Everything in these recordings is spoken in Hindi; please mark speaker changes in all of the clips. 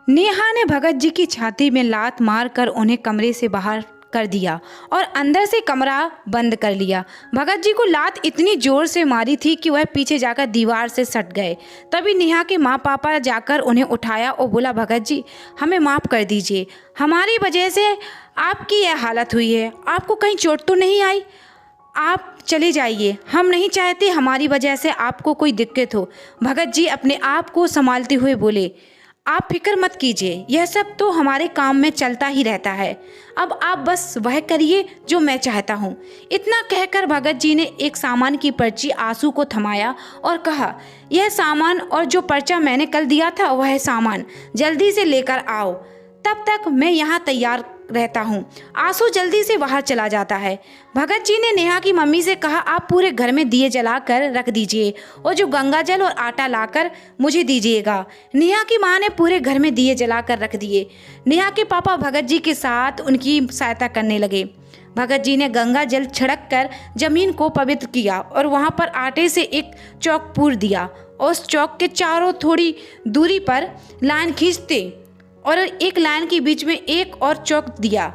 Speaker 1: नेहा ने भगत जी की छाती में लात मारकर उन्हें कमरे से बाहर कर दिया और अंदर से कमरा बंद कर लिया। भगत जी को लात इतनी जोर से मारी थी कि वह पीछे जाकर दीवार से सट गए। तभी नेहा के माँ पापा जाकर उन्हें उठाया और बोला, भगत जी हमें माफ़ कर दीजिए, हमारी वजह से आपकी यह हालत हुई है। आपको कहीं चोट तो नहीं आई? आप चले जाइए, हम नहीं चाहते हमारी वजह से आपको कोई दिक्कत हो। भगत जी अपने आप को संभालते हुए बोले, आप फिक्र मत कीजिए, यह सब तो हमारे काम में चलता ही रहता है। अब आप बस वह करिए जो मैं चाहता हूँ। इतना कहकर भगत जी ने एक सामान की पर्ची आंसू को थमाया और कहा, यह सामान और जो पर्चा मैंने कल दिया था वह सामान जल्दी से लेकर आओ, तब तक मैं यहाँ तैयार रहता हूँ। आंसू जल्दी से बाहर चला जाता है। भगत जी ने नेहा की मम्मी से कहा, आप पूरे घर में दिए जलाकर रख दीजिए और जो गंगा जल और आटा लाकर मुझे दीजिएगा। नेहा की माँ ने पूरे घर में दिए जलाकर रख दिए। नेहा के पापा भगत जी के साथ उनकी सहायता करने लगे। भगत जी ने गंगा जल छिड़क कर जमीन को पवित्र किया और वहाँ पर आटे से एक चौक पूर दिया और उस चौक के चारों थोड़ी दूरी पर लाइन खींचते और एक लाइन के बीच में एक और चौक दिया।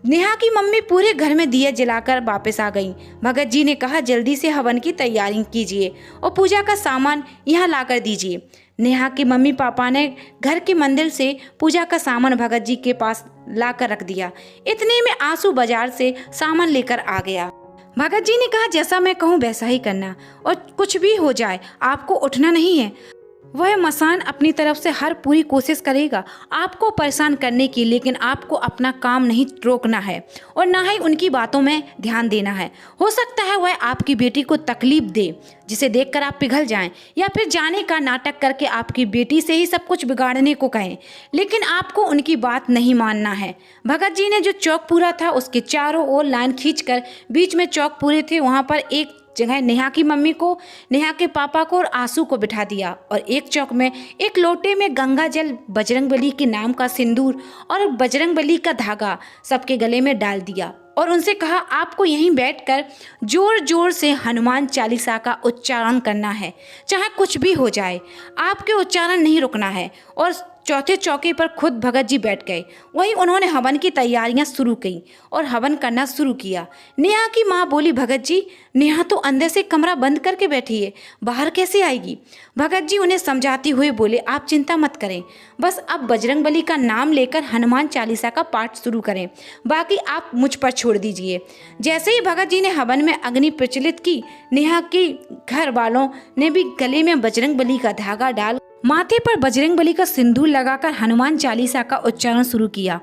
Speaker 1: नेहा की मम्मी पूरे घर में दिया जलाकर वापस आ गईं। भगत जी ने कहा, जल्दी से हवन की तैयारी कीजिए और पूजा का सामान यहाँ लाकर दीजिए। नेहा के मम्मी पापा ने घर के मंदिर से पूजा का सामान भगत जी के पास लाकर रख दिया। इतने में आंसू बाजार से सामान लेकर आ गया। भगत जी ने कहा, जैसा मैं कहूँ वैसा ही करना और कुछ भी हो जाए आपको उठना नहीं है। वह मसान अपनी तरफ से हर पूरी कोशिश करेगा आपको परेशान करने की, लेकिन आपको अपना काम नहीं रोकना है और ना ही उनकी बातों में ध्यान देना है। हो सकता है वह आपकी बेटी को तकलीफ दे जिसे देखकर आप पिघल जाएं, या फिर जाने का नाटक करके आपकी बेटी से ही सब कुछ बिगाड़ने को कहें, लेकिन आपको उनकी बात नहीं मानना है। भगत जी ने जो चौक पूरा था उसके चारों ओर लाइन खींचकर बीच में चौक पूरे थे, वहाँ पर एक जगह नेहा की मम्मी को, नेहा के पापा को और आंसू को बिठा दिया और एक चौक में एक लोटे में गंगा जल, बजरंगबली के नाम का सिंदूर और बजरंगबली का धागा सबके गले में डाल दिया और उनसे कहा, आपको यहीं बैठकर जोर जोर से हनुमान चालीसा का उच्चारण करना है, चाहे कुछ भी हो जाए, आपके उच्चारण नहीं रुकना है। और चौथे चौके पर खुद भगत जी बैठ गए। वहीं उन्होंने हवन की तैयारियां शुरू की और हवन करना शुरू किया। नेहा की माँ बोली, भगत जी नेहा तो अंदर से कमरा बंद करके बैठी है, बाहर कैसे आएगी? भगत जी उन्हें समझाते हुए बोले, आप चिंता मत करें, बस अब बजरंगबली का नाम लेकर हनुमान चालीसा का पाठ शुरू करें, बाकी आप मुझ पर छोड़ दीजिए। जैसे ही भगत जी ने हवन में अग्नि प्रज्वलित की, नेहा के घर वालों ने भी गले में बजरंगबली का धागा डाल माथे पर बजरंगबली का सिंदूर लगाकर हनुमान चालीसा का उच्चारण शुरू किया।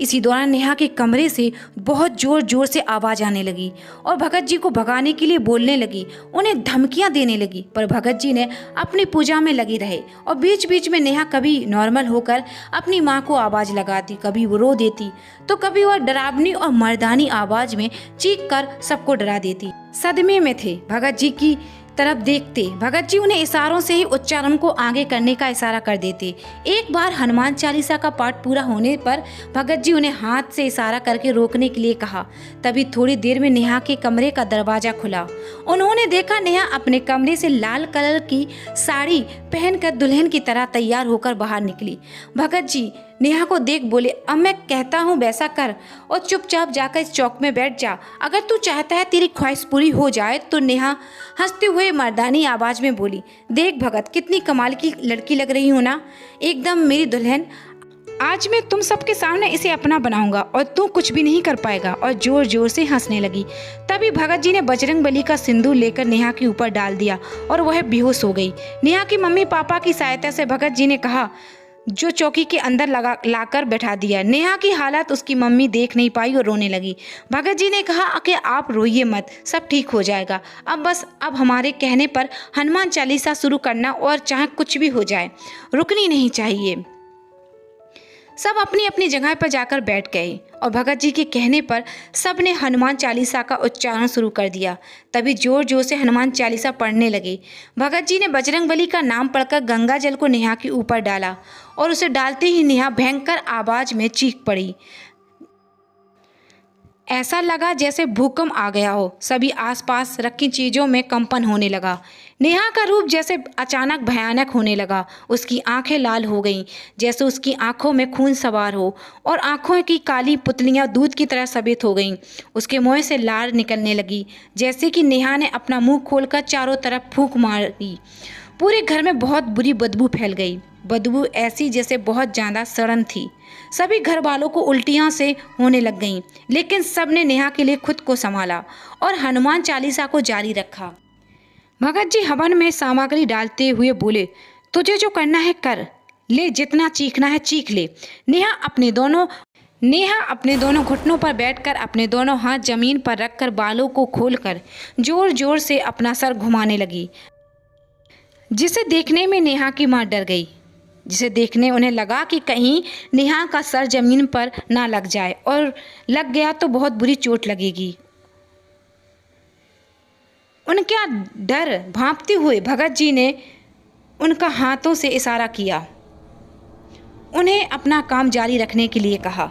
Speaker 1: इसी दौरान नेहा के कमरे से बहुत जोर जोर से आवाज आने लगी और भगत जी को भगाने के लिए बोलने लगी, उन्हें धमकियां देने लगी, पर भगत जी ने अपनी पूजा में लगे रहे और बीच बीच में नेहा कभी नॉर्मल होकर अपनी माँ को आवाज लगाती, कभी वो रो देती तो कभी वह डरावनी और मर्दानी आवाज में चीख कर सबको डरा देती। सदमे में थे भगत जी की तरफ देखते। भगत जी उन्हें इशारों से ही उच्चारण को आगे करने का इशारा कर देते। एक बार हनुमान चालीसा का पाठ पूरा होने पर भगत जी उन्हें हाथ से इशारा करके रोकने के लिए कहा। तभी थोड़ी देर में नेहा के कमरे का दरवाजा खुला। उन्होंने देखा नेहा अपने कमरे से लाल कलर की साड़ी पहनकर दुल्हन की तरह तैयार होकर बाहर निकली। भगत जी नेहा को देख बोले, अब मैं कहता हूँ वैसा कर और चुपचाप जाकर इस चौक में बैठ जा, अगर तू चाहता है तेरी ख्वाहिश पूरी हो जाए तो। नेहा हंसते हुए मर्दानी आवाज में बोली, देख भगत कितनी कमाल की लड़की लग रही हूँ ना, एकदम मेरी दुल्हन। आज मैं तुम सबके सामने इसे अपना बनाऊंगा और तू कुछ भी नहीं कर पाएगा। और जोर जोर से हंसने लगी। तभी भगत जी ने बजरंगबली का सिंदूर लेकर नेहा के ऊपर डाल दिया और वह बेहोश हो गई। नेहा की मम्मी पापा की सहायता से भगत जी ने कहा, जो चौकी के अंदर लाकर बैठा दिया। नेहा की हालत उसकी मम्मी देख नहीं पाई और रोने लगी। भगत जी ने कहा कि आप रोइए मत, सब ठीक हो जाएगा, अब हमारे कहने पर हनुमान चालीसा शुरू करना और चाहे कुछ भी हो जाए रुकनी नहीं चाहिए। सब अपनी अपनी जगह पर जाकर बैठ गए और भगत जी के कहने पर सब ने हनुमान चालीसा का उच्चारण शुरू कर दिया। तभी जोर जोर से हनुमान चालीसा पढ़ने लगे। भगत जी ने बजरंगबली का नाम पढ़कर गंगा जल को नेहा के ऊपर डाला और उसे डालते ही नेहा भयंकर आवाज में चीख पड़ी। ऐसा लगा जैसे भूकंप आ गया हो। सभी आसपास रखी चीज़ों में कंपन होने लगा। नेहा का रूप जैसे अचानक भयानक होने लगा। उसकी आंखें लाल हो गईं, जैसे उसकी आंखों में खून सवार हो, और आंखों की काली पुतलियां दूध की तरह सफेद हो गईं। उसके मुंह से लार निकलने लगी, जैसे कि नेहा ने अपना मुंह खोलकर चारों तरफ फूंक मारी। पूरे घर में बहुत बुरी बदबू फैल गई। बदबू ऐसी जैसे बहुत ज़्यादा सड़न थी। सभी घर वालों को उल्टियां से होने लग गईं, लेकिन सब ने नेहा के लिए खुद को संभाला और हनुमान चालीसा को जारी रखा। भगत जी हवन में सामग्री डालते हुए बोले, तुझे जो करना है कर ले, जितना चीखना है चीख ले। नेहा अपने दोनों घुटनों पर बैठकर अपने दोनों हाथ जमीन पर रखकर बालों को खोलकर जोर जोर से अपना सर घुमाने लगी, जिसे देखने में नेहा की मां डर गई। जिसे देखने उन्हें लगा कि कहीं नेहा का सर जमीन पर ना लग जाए, और लग गया तो बहुत बुरी चोट लगेगी। उनका डर भांपते हुए भगत जी ने उनका हाथों से इशारा किया, उन्हें अपना काम जारी रखने के लिए कहा।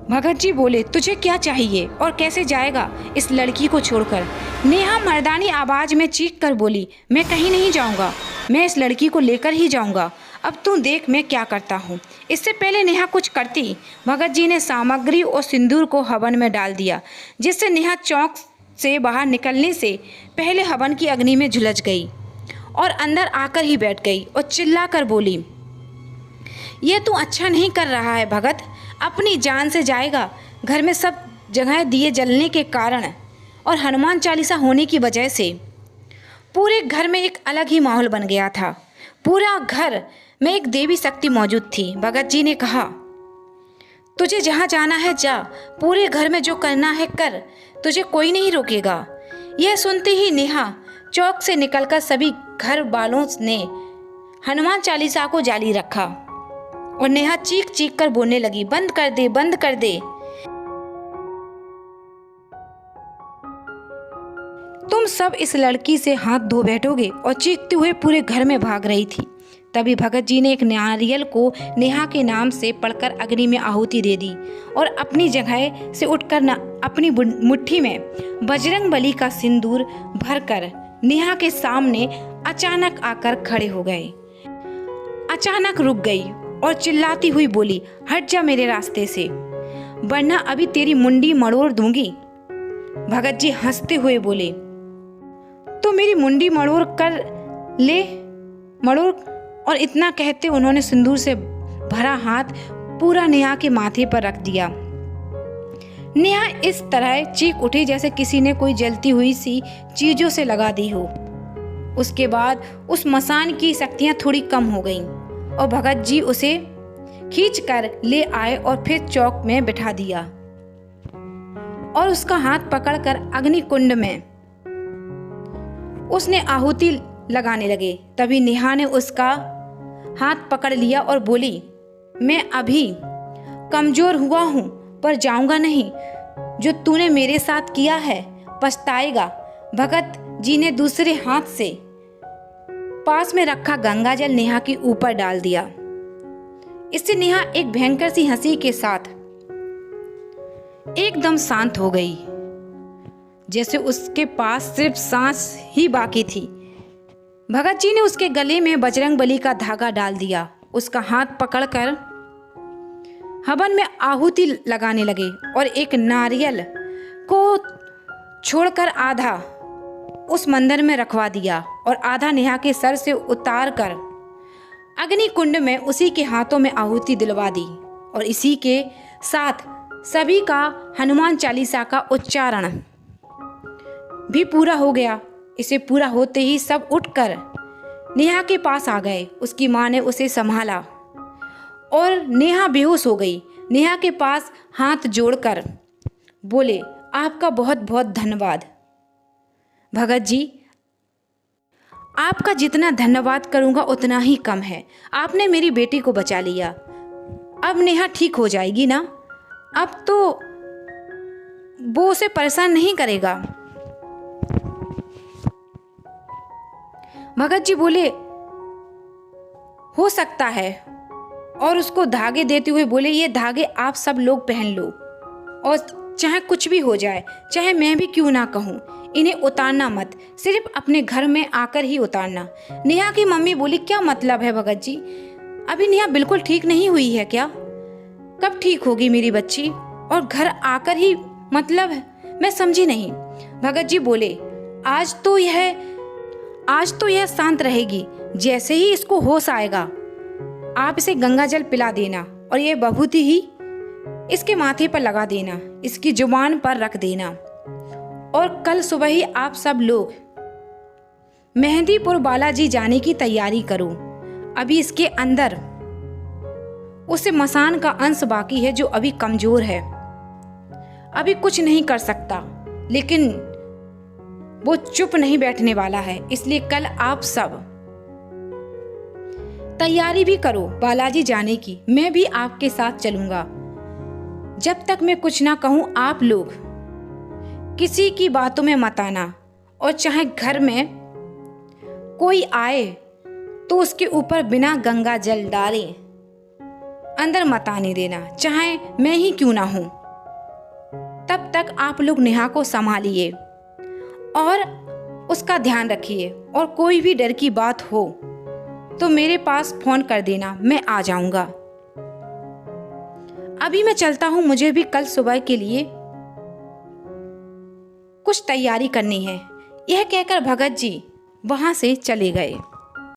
Speaker 1: भगत जी बोले, तुझे क्या चाहिए और कैसे जाएगा इस लड़की को छोड़कर? नेहा मर्दानी आवाज में चीख कर बोली, मैं कहीं नहीं जाऊंगा, मैं इस लड़की को लेकर ही जाऊंगा। अब तू देख मैं क्या करता हूँ। इससे पहले नेहा कुछ करती, भगत जी ने सामग्री और सिंदूर को हवन में डाल दिया, जिससे नेहा चौक से बाहर निकलने से पहले हवन की अग्नि में झुलस गई और अंदर आकर ही बैठ गई और चिल्ला कर बोली, ये तू अच्छा नहीं कर रहा है भगत, अपनी जान से जाएगा। घर में सब जगह दिए जलने के कारण और हनुमान चालीसा होने की वजह से पूरे घर में एक अलग ही माहौल बन गया था। पूरा घर में एक देवी शक्ति मौजूद थी। भगत जी ने कहा, तुझे जहाँ जाना है जा, पूरे घर में जो करना है कर, तुझे कोई नहीं रोकेगा। यह सुनते ही नेहा चौक से निकलकर सभी घर वालों ने हनुमान चालीसा को जारी रखा और नेहा चीख चीख कर बोलने लगी, बंद कर दे, बंद कर दे। तुम सब इस लड़की से हाथ धो बैठोगे, और चीखते हुए पूरे घर में भाग रही थी। तभी भगत जी ने एक नारियल को नेहा के नाम से पढ़कर अग्नि में आहुति दे दी और अपनी जगह से उठकर अपनी मुट्ठी में बजरंग बली का सिंदूर भरकर नेहा के सामने अचानक आकर खड़े हो गए। अचानक रुक गई और चिल्लाती हुई बोली, हट जा मेरे रास्ते से, वरना अभी तेरी मुंडी मड़ोड़ दूंगी। भगत जी हंसते हुए बोले, तो मेरी मुंडी मड़ोड़ कर ले, मड़ोड़। और इतना कहते उन्होंने सिंदूर से भरा हाथ पूरा नेहा के माथे पर रख दिया। नेहा इस तरह चीख उठी जैसे किसी ने कोई जलती हुई सी चीजों से लगा दी हो। उसके बाद उस मसान की शक्तियां थोड़ी कम हो गईं और भगत जी उसे खींचकर ले आए और फिर चौक में बिठा दिया और उसका हाथ पकड़कर अग्नि कुंड में उसने आहुति लगाने लगे। तभी नेहा ने उसका हाथ पकड़ लिया और बोली, मैं अभी कमजोर हुआ हूं पर जाऊंगा नहीं। जो तूने मेरे साथ किया है पछताएगा। भगत जी ने दूसरे हाथ से पास में रखा गंगा जल नेहा के ऊपर डाल दिया। इससे नेहा एक भयंकर सी हंसी के साथ एकदम शांत हो गई, जैसे उसके पास सिर्फ सांस ही बाकी थी। भगत जी ने उसके गले में बजरंग बली का धागा डाल दिया। उसका हाथ पकड़कर हवन में आहुति लगाने लगे और एक नारियल को छोड़कर आधा उस मंदिर में रखवा दिया और आधा नेहा के सर से उतार कर अग्नि कुंड में उसी के हाथों में आहुति दिलवा दी। और इसी के साथ सभी का हनुमान चालीसा का उच्चारण भी पूरा हो गया। इसे पूरा होते ही सब उठकर नेहा के पास आ गए। उसकी माँ ने उसे संभाला और नेहा बेहोश हो गई। नेहा के पास हाथ जोड़कर बोले, आपका बहुत बहुत धन्यवाद भगत जी, आपका जितना धन्यवाद करूँगा उतना ही कम है। आपने मेरी बेटी को बचा लिया। अब नेहा ठीक हो जाएगी ना? अब तो वो उसे परेशान नहीं करेगा। भगत जी बोले, हो सकता है, और उसको धागे देते हुए बोले, ये धागे आप सब लोग पहन लो और चाहे कुछ भी हो जाए, चाहे मैं भी क्यों ना कहूँ, इन्हें उतारना मत, सिर्फ अपने घर में आकर ही उतारना। नेहा की मम्मी बोली, क्या मतलब है भगत जी? अभी नेहा बिल्कुल ठीक नहीं हुई है क्या? कब ठीक होगी मेरी बच्ची? और घर आकर ही मतलब है? मैं समझी नहीं। भगत जी बोले, आज तो यह शांत रहेगी। जैसे ही इसको होश आएगा आप इसे गंगा जल पिला देना और ये विभूति ही इसके माथे पर लगा देना, इसकी जुबान पर रख देना। और कल सुबह ही आप सब लोग मेहंदीपुर बालाजी जाने की तैयारी करो। अभी इसके अंदर उस मसान का अंश बाकी है जो अभी कमजोर है, अभी कुछ नहीं कर सकता, लेकिन वो चुप नहीं बैठने वाला है। इसलिए कल आप सब तैयारी भी करो बालाजी जाने की। मैं भी आपके साथ चलूंगा। जब तक मैं कुछ ना कहूं आप लोग किसी की बातों में मत आना, और चाहे घर में कोई आए तो उसके ऊपर बिना गंगा जल डाले अंदर मत आने देना, चाहे मैं ही क्यों ना हूं। तब तक आप लोग नेहा को संभालिए और उसका ध्यान रखिए, और कोई भी डर की बात हो तो मेरे पास फोन कर देना, मैं आ जाऊंगा। अभी मैं चलता हूं, मुझे भी कल सुबह के लिए कुछ तैयारी करनी है। यह कहकर भगत जी वहां से चले गए।